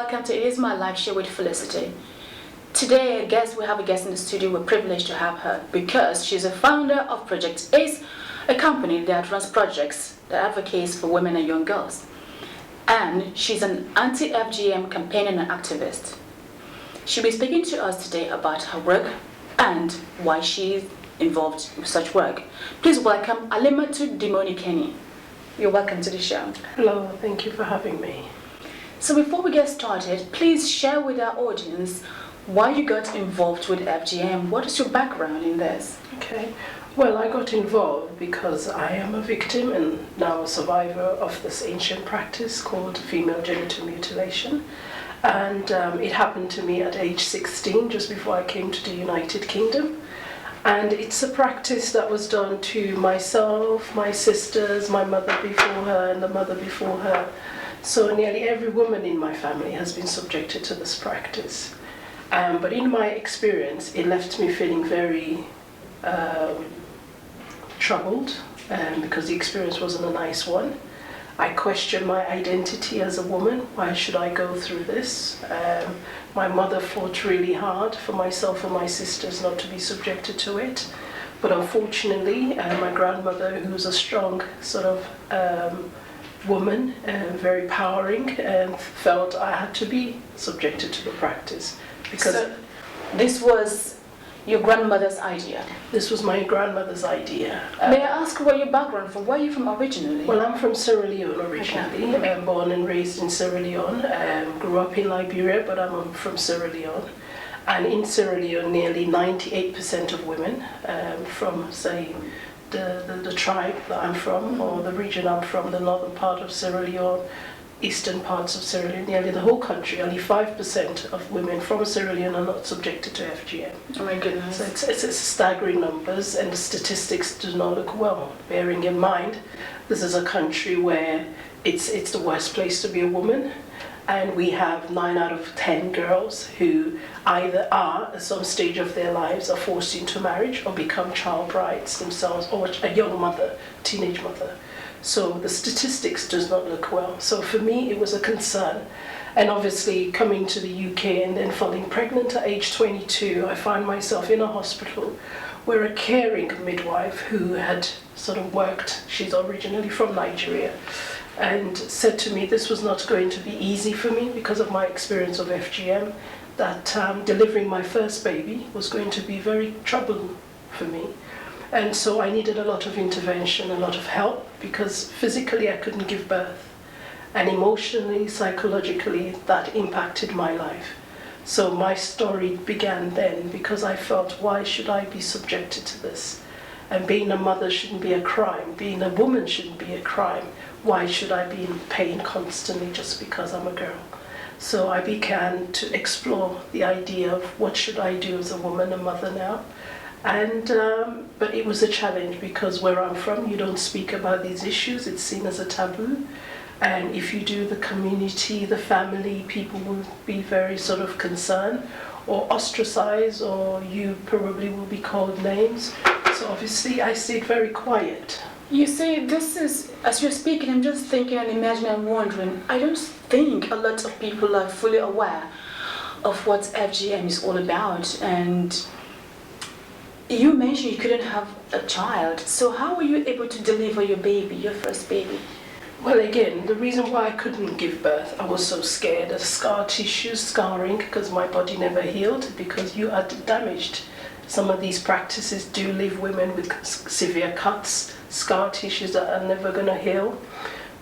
welcome to It Is My Life Show with Felicity. Today, we have a guest in the studio. We're privileged to have her because she's a founder of Project ACE, a company that runs projects that advocates for women and young girls. And she's an anti-FGM campaigner and activist. She'll be speaking to us today about her work and why she's involved with such work. Please welcome Alimatu Dimonekene. You're welcome to the show. Hello, thank you for having me. So before we get started, please share with our audience why you got involved with FGM. What is your background in this? Okay, well, I got involved because I am a victim and now a survivor of this ancient practice called female genital mutilation. And it happened to me at age 16, just before I came to the United Kingdom. And it's a practice that was done to myself, my sisters, my mother before her, and the mother before her. So nearly every woman in my family has been subjected to this practice. But in my experience, it left me feeling very troubled because the experience wasn't a nice one. I questioned my identity as a woman. Why should I go through this? My mother fought really hard for myself and my sisters not to be subjected to it. But unfortunately, my grandmother, who was a strong sort of woman, very powering, felt I had to be subjected to the practice. Because so this was your grandmother's idea? This was my grandmother's idea. May I ask where your background from? Where are you from originally? Well, I'm from Sierra Leone originally. Okay. I'm born and raised in Sierra Leone. Grew up in Liberia, but I'm from Sierra Leone. And in Sierra Leone, nearly 98% of women from, say, the tribe that I'm from, or the region I'm from, the northern part of Sierra Leone, eastern parts of Sierra Leone, nearly the whole country, only 5% of women from Sierra Leone are not subjected to FGM. Oh my goodness. So it's staggering numbers, and the statistics do not look well, bearing in mind this is a country where it's the worst place to be a woman, and we have 9 out of 10 girls who either are, at some stage of their lives, are forced into marriage or become child brides themselves, or a young mother, teenage mother. So the statistics does not look well. So for me, it was a concern. And obviously, coming to the UK and then falling pregnant at age 22, I found myself in a hospital where a caring midwife who had sort of worked, she's originally from Nigeria, and said to me this was not going to be easy for me because of my experience of FGM, that delivering my first baby was going to be very troubling for me. And so I needed a lot of intervention, a lot of help, because physically I couldn't give birth. And emotionally, psychologically, that impacted my life. So my story began then because I felt, why should I be subjected to this? And being a mother shouldn't be a crime. Being a woman shouldn't be a crime. Why should I be in pain constantly just because I'm a girl? So I began to explore the idea of what should I do as a woman, a mother now. And but it was a challenge because where I'm from, you don't speak about these issues. It's seen as a taboo. And if you do, the community, the family, people will be very sort of concerned or ostracized, or you probably will be called names. So obviously I stayed very quiet. You see, this is, as you're speaking, I'm just thinking and imagining and wondering, I don't think a lot of people are fully aware of what FGM is all about. And you mentioned you couldn't have a child, so how were you able to deliver your baby, your first baby? Well, again, the reason why I couldn't give birth, I was so scared of scar tissue, scarring, because my body never healed, because you are damaged. Some of these practices do leave women with severe cuts, scar tissues that are never going to heal.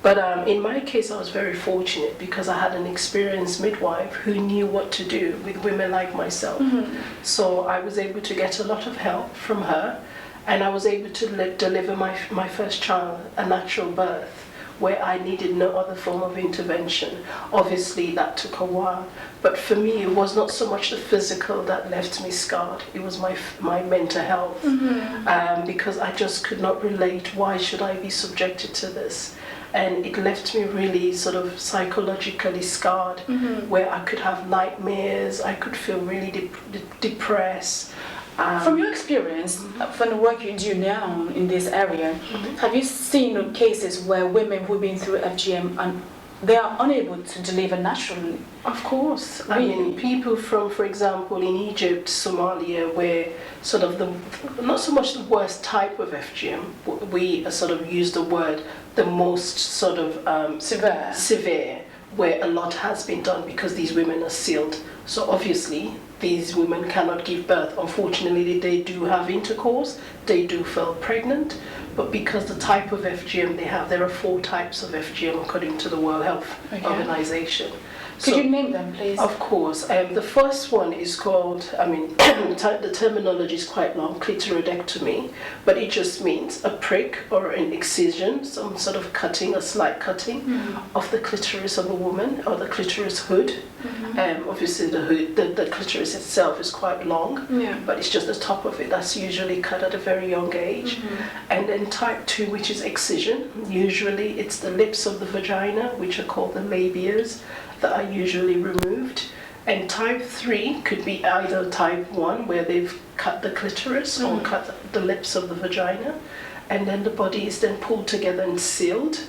But in my case, I was very fortunate because I had an experienced midwife who knew what to do with women like myself. Mm-hmm. So I was able to get a lot of help from her, and I was able to deliver my first child, a natural birth, where I needed no other form of intervention. Obviously, that took a while. But for me, it was not so much the physical that left me scarred. It was my mental health. Mm-hmm. Because I just could not relate. Why should I be subjected to this? And it left me really sort of psychologically scarred, mm-hmm. where I could have nightmares, I could feel really depressed. From your experience, mm-hmm. from the work you do now in this area, mm-hmm. have you seen cases where women who've been through FGM and they are unable to deliver naturally. Of course. I Really? mean, people from, for example, in Egypt, Somalia, where sort of not so much the worst type of FGM, we sort of use the word the most sort of severe, where a lot has been done because these women are sealed. So obviously, these women cannot give birth. Unfortunately, they do have intercourse, they do fall pregnant, but because the type of FGM they have, there are 4 types of FGM according to the World Health Organization. Could you name them, please? Of course. The first one is called, I mean, the terminology is quite long, clitoridectomy, but it just means a prick or an excision, some sort of cutting, a slight cutting of the clitoris of a woman, or the clitoris hood. Obviously, the hood, the clitoris itself is quite long, but it's just the top of it. That's usually cut at a very young age. And then type 2, which is excision. Usually, it's the lips of the vagina, which are called the labias, that are usually removed. And type 3 could be either type 1, where they've cut the clitoris or cut the lips of the vagina, and then the body is then pulled together and sealed,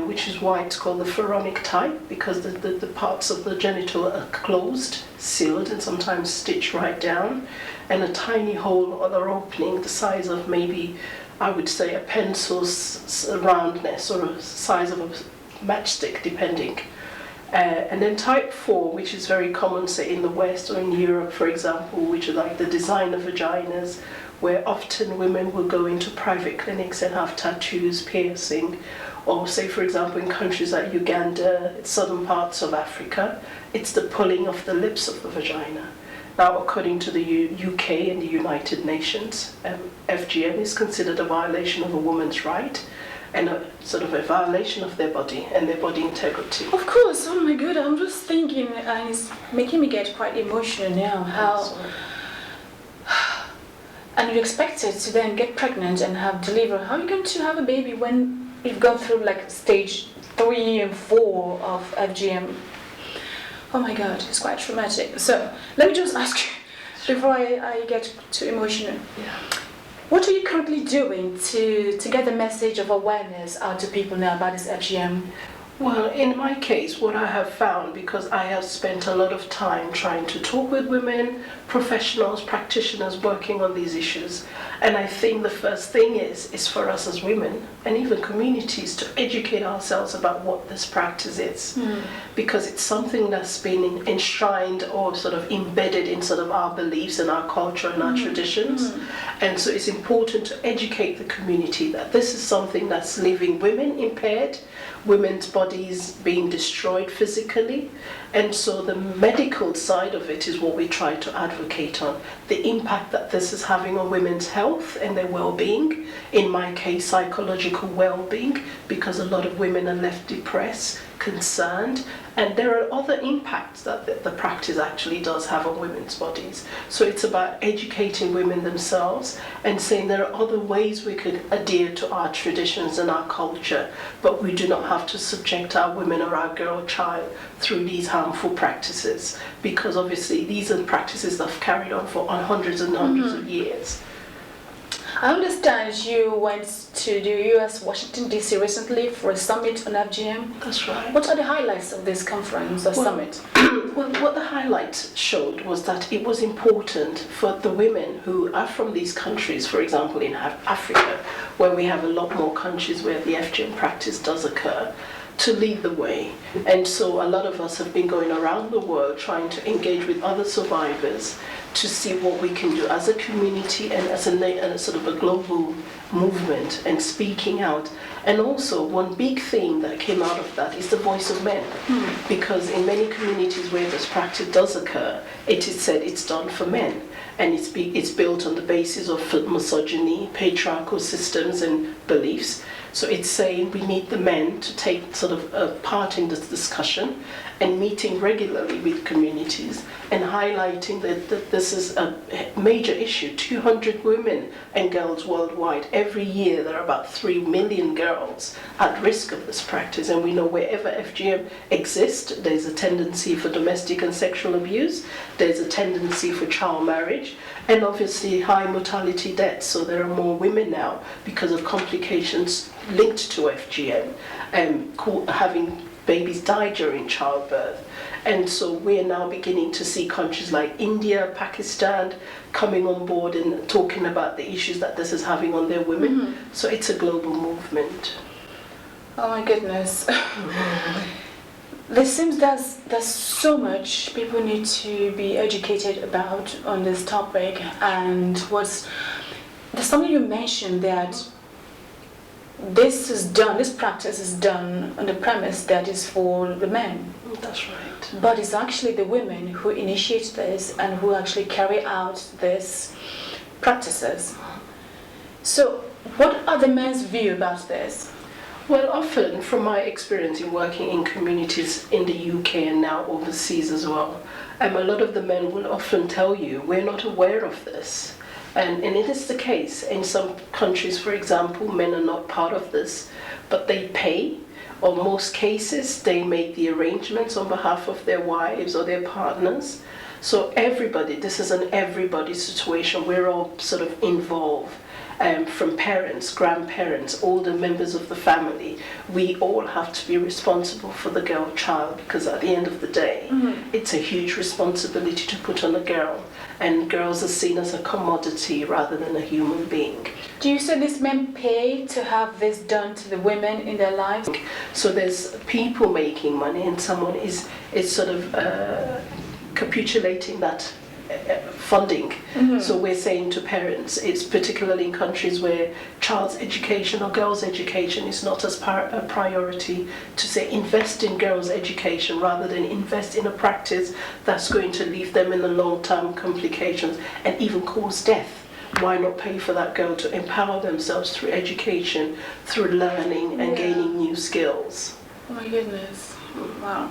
which is why it's called the pharaonic type, because the parts of the genital are closed, sealed, and sometimes stitched right down, and a tiny hole or opening the size of maybe, I would say, a pencil's roundness or a size of a matchstick, depending. And then type 4, which is very common, say, in the West or in Europe, for example, which are like the designer vaginas, where often women will go into private clinics and have tattoos, piercing, or say, for example, in countries like Uganda, southern parts of Africa, it's the pulling of the lips of the vagina. Now, according to the UK and the United Nations, FGM is considered a violation of a woman's right, and a sort of a violation of their body and their body integrity. Of course, oh my god, I'm just thinking, and it's making me get quite emotional now, how... And you're expected to then get pregnant and have delivery. How are you going to have a baby when you've gone through like stage 3 and 4 of FGM? Oh my god, it's quite traumatic. So, let me just ask you, before I get too emotional. What are you currently doing to get the message of awareness out to people now about this FGM? Well, in my case, what I have found, because I have spent a lot of time trying to talk with women, professionals, practitioners working on these issues, and I think the first thing is for us as women and even communities to educate ourselves about what this practice is, because it's something that's been enshrined or sort of embedded in sort of our beliefs and our culture and our traditions, and so it's important to educate the community that this is something that's leaving women impaired, women's bodies being destroyed physically, and so the medical side of it is what we try to advocate on, the impact that this is having on women's health and their well-being, in my case psychological well-being, because a lot of women are left depressed, concerned, and there are other impacts that the practice actually does have on women's bodies. So it's about educating women themselves and saying there are other ways we could adhere to our traditions and our culture, but we do not have to subject our women or our girl or child through these harmful practices, because obviously these are practices that have carried on for hundreds and hundreds of years. I understand you went to the US, Washington, D.C. recently for a summit on FGM. That's right. What are the highlights of this conference or summit? Well, what the highlights showed was that it was important for the women who are from these countries, for example in Africa, where we have a lot more countries where the FGM practice does occur, to lead the way. And so a lot of us have been going around the world trying to engage with other survivors to see what we can do as a community and as a sort of a global movement, and speaking out. And also one big thing that came out of that is the voice of men, because in many communities where this practice does occur, it is said it's done for men, and it's built on the basis of misogyny, patriarchal systems and beliefs. So it's saying we need the men to take sort of a part in this discussion and meeting regularly with communities and highlighting that this is a major issue. 200 women and girls worldwide. Every year there are about 3 million girls at risk of this practice, and we know wherever FGM exists, there's a tendency for domestic and sexual abuse, there's a tendency for child marriage, and obviously high mortality deaths. So there are more women now because of complications linked to FGM, having babies die during childbirth. And so we're now beginning to see countries like India, Pakistan coming on board and talking about the issues that this is having on their women. So it's a global movement. Oh my goodness. There seems there's so much people need to be educated about on this topic, and there's something you mentioned that this practice is done on the premise that is for the men. That's right. But it's actually the women who initiate this and who actually carry out these practices. So what are the men's view about this? Well, often, from my experience in working in communities in the UK and now overseas as well, a lot of the men will often tell you, we're not aware of this. And it is the case. In some countries, for example, men are not part of this, but they pay. Or most cases, they make the arrangements on behalf of their wives or their partners. So everybody, this is an everybody situation. We're all sort of involved. From parents, grandparents, older members of the family, we all have to be responsible for the girl child, because at the end of the day, it's a huge responsibility to put on a girl, and girls are seen as a commodity rather than a human being. Do you say these men pay to have this done to the women in their lives? So there's people making money, and someone is sort of capitulating that funding. So we're saying to parents, it's particularly in countries where child's education or girls' education is not as a priority, to say invest in girls' education rather than invest in a practice that's going to leave them in the long-term complications and even cause death. Why not pay for that girl to empower themselves through education, through learning and gaining new skills? Oh my goodness. Wow.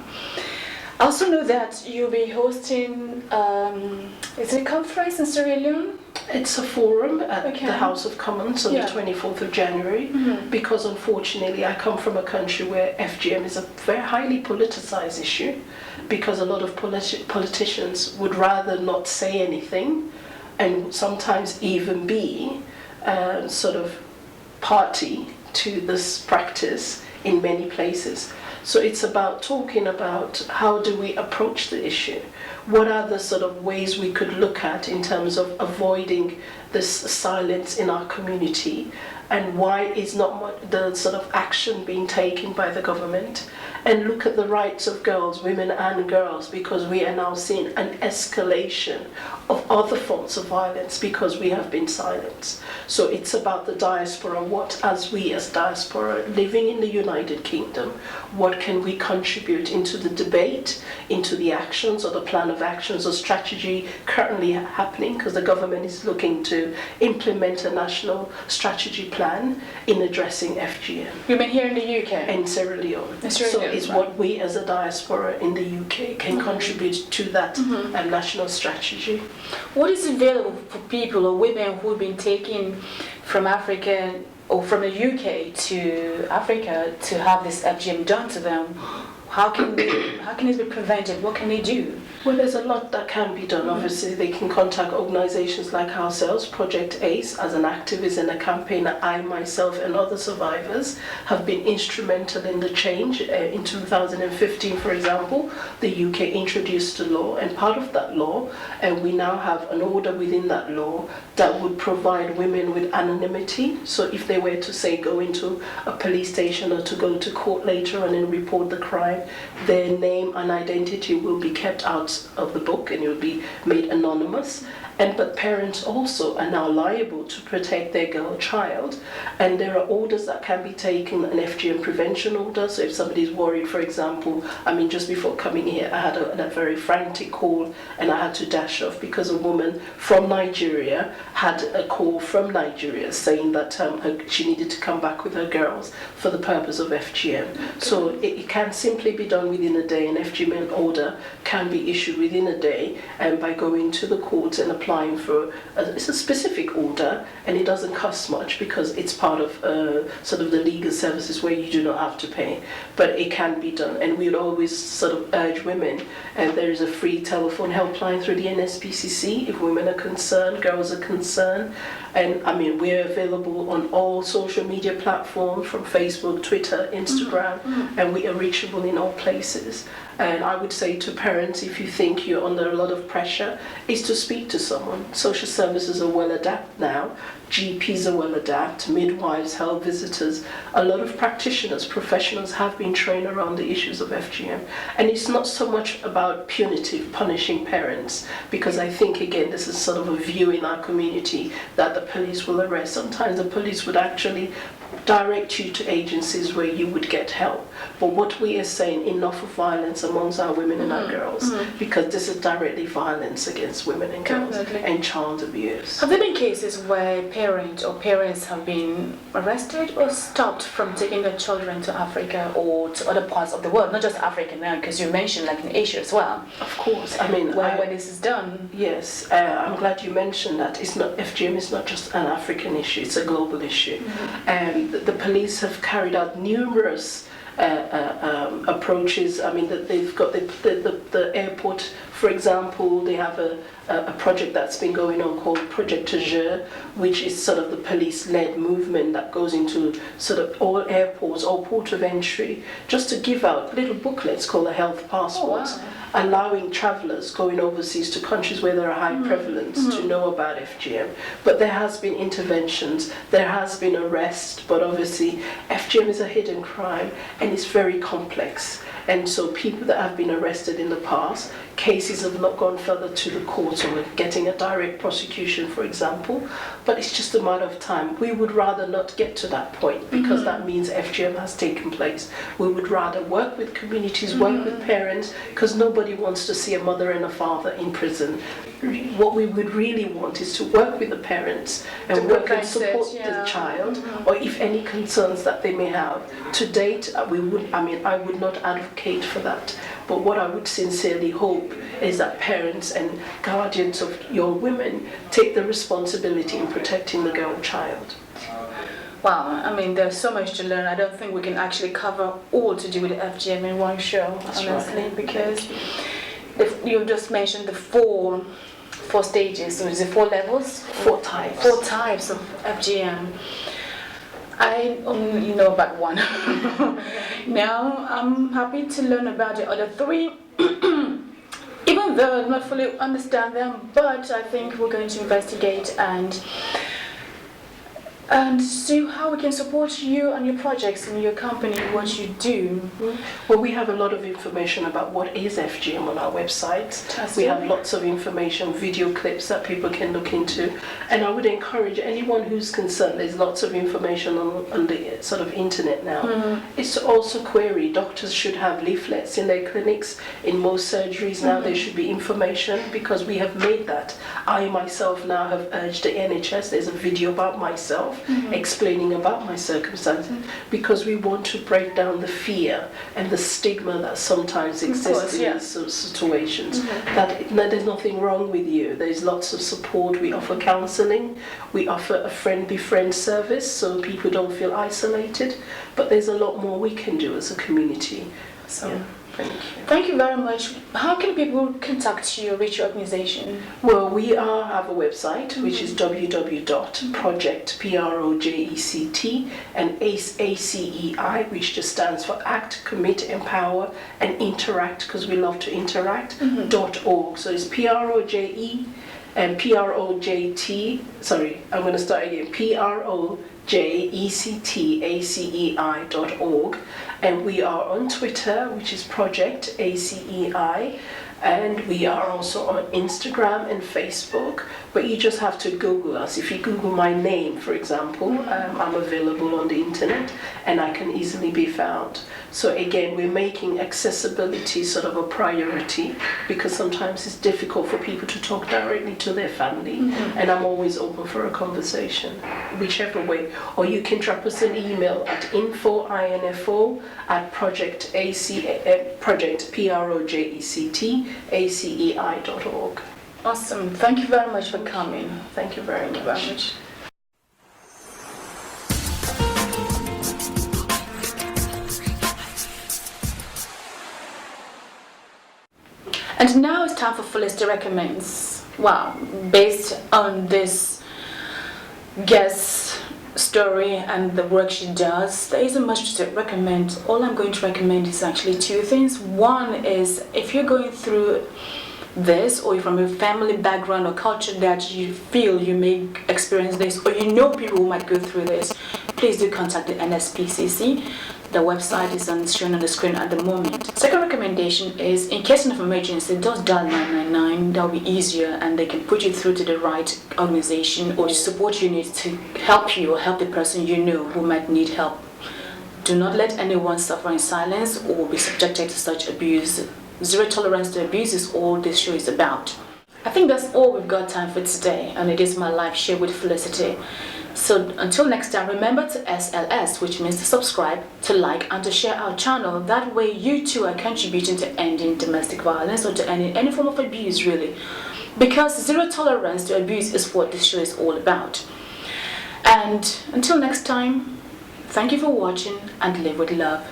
I also know that you'll be hosting, is it a conference in Sierra Leone? It's a forum at the House of Commons on the 24th of January, because unfortunately I come from a country where FGM is a very highly politicized issue, because a lot of politicians would rather not say anything and sometimes even be sort of party to this practice in many places. So it's about talking about how do we approach the issue? What are the sort of ways we could look at in terms of avoiding this silence in our community, and why is not the sort of action being taken by the government? And look at the rights of girls, women and girls, because we are now seeing an escalation of other forms of violence because we have been silenced. So it's about the diaspora, as diaspora living in the United Kingdom, what can we contribute into the debate, into the actions or the plan of actions or strategy currently happening, because the government is looking to implement a national strategy plan in addressing FGM. You mean here in the UK? In Sierra Leone. So it's what we as a diaspora in the UK can contribute to that national strategy. What is available for people or women who've been taken from Africa or from the UK to Africa to have this FGM done to them? How can it be prevented? What can they do? Well, there's a lot that can be done. Obviously, they can contact organizations like ourselves, Project ACE, as an activist and a campaigner. I myself and other survivors have been instrumental in the change. In 2015, for example, the UK introduced a law, and part of that law, we now have an order within that law that would provide women with anonymity. So if they were to, say, go into a police station or to go to court later on and report the crime, their name and identity will be kept out of the book and it will be made anonymous. But parents also are now liable to protect their girl child, and there are orders that can be taken, an FGM prevention order. So if somebody's worried, for example, just before coming here, I had a very frantic call and I had to dash off because a woman from Nigeria had a call from Nigeria saying that she needed to come back with her girls for the purpose of FGM. So it can simply be done within a day. An FGM order can be issued within a day by going to the courts and applying applying for it's a specific order, and it doesn't cost much because it's part of sort of the legal services where you do not have to pay, but it can be done. And we would always sort of urge women, and there is a free telephone helpline through the NSPCC if women are concerned, girls are concerned. And I mean, we're available on all social media platforms from Facebook, Twitter, Instagram, and we are reachable in all places. And I would say to parents, if you think you're under a lot of pressure, is to speak to someone. Social services are well adapted now. GPs are well adapted, midwives, health visitors. A lot of practitioners, professionals have been trained around the issues of FGM. And it's not so much about punitive, punishing parents, because I think, again, this is sort of a view in our community that the police will arrest. Sometimes the police would actually direct you to agencies where you would get help. But what we are saying, enough of violence amongst our women and our girls, because this is directly violence against women and girls. Definitely. And child abuse. Have there been cases where parents have been arrested or stopped from taking their children to Africa or to other parts of the world, not just Africa now, because you mentioned like in Asia as well? Of course. I mean, when this is done. Yes, I'm glad you mentioned that. It's not, FGM is not just an African issue, it's a global issue. The police have carried out numerous approaches. I mean, that they've got the airport, for example, they have a project that's been going on called Project Tajeur, which is sort of the police-led movement that goes into sort of all airports, all port of entry, just to give out little booklets called the health passports. Oh, wow. Allowing travellers going overseas to countries where there are high prevalence to know about FGM. But there has been interventions, there has been arrest, but obviously FGM is a hidden crime and it's very complex. And so people that have been arrested in the past, cases have not gone further to the courts or getting a direct prosecution, for example, but it's just a matter of time. We would rather not get to that point because that means FGM has taken place. We would rather work with communities, work with parents, because nobody wants to see a mother and a father in prison. What we would really want is to work with the parents and work and support the child, or if any concerns that they may have. To date, I would not advocate for that. But what I would sincerely hope is that parents and guardians of young women take the responsibility in protecting the girl child. Wow, I mean, there's so much to learn. I don't think we can actually cover all to do with FGM in one show, honestly, because you just mentioned the four stages, so is it 4 levels? 4 types. 4 types of FGM. I only know about one. Now I'm happy to learn about the other 3, even though I don't fully understand them, but I think we're going to investigate and see how we can support you and your projects and your company, what you do. Well, we have a lot of information about what is FGM on our website. We have lots of information, video clips that people can look into. And I would encourage anyone who's concerned, there's lots of information on the sort of internet now. It's to also query. Doctors should have leaflets in their clinics. In most surgeries now there should be information, because we have made that. I myself now have urged the NHS, there's a video about myself, explaining about my circumstances, because we want to break down the fear and the stigma that sometimes exists in these situations. That there's nothing wrong with you. There's lots of support. We offer counselling. We offer a friend-befriend service so people don't feel isolated. But there's a lot more we can do as a community. So. Yeah. Thank you very much. How can people contact you or reach your organization? Well, we have a website, which is www.project, Project, and ACEI, which just stands for Act, Commit, Empower, and Interact, because we love to interact, .org. So it's PROJE and PROJT, sorry, I'm going to start again, PROJECTACEI.org, and we are on Twitter, which is Project ACEI, and we are also on Instagram and Facebook, but you just have to Google us. If you Google my name, for example, I'm available on the internet and I can easily be found. So again, we're making accessibility sort of a priority, because sometimes it's difficult for people to talk directly to their family, and I'm always open for a conversation, whichever way. Or you can drop us an email at info@project, Project, PROJECT, ACEI.org. Awesome. Thank you very much for coming. Thank you very much. And now it's time for Felicity Recommends. Wow, based on this guest story and the work she does, there isn't much to recommend. All I'm going to recommend is actually two things. One is, if you're going through this, or you're from a family background or culture that you feel you may experience this, or you know people who might go through this, please do contact the NSPCC. The website is shown on the screen at the moment. Second recommendation is, in case of emergency, just dial 999. That'll be easier, and they can put you through to the right organization or the support unit to help you or help the person you know who might need help. Do not let anyone suffer in silence or be subjected to such abuse. Zero tolerance to abuse is all this show is about. I think that's all we've got time for today, and it is my live share with Felicity. So until next time, remember to SLS, which means to subscribe, to like, and to share our channel. That way you too are contributing to ending domestic violence or to ending any form of abuse, really. Because zero tolerance to abuse is what this show is all about. And until next time, thank you for watching and live with love.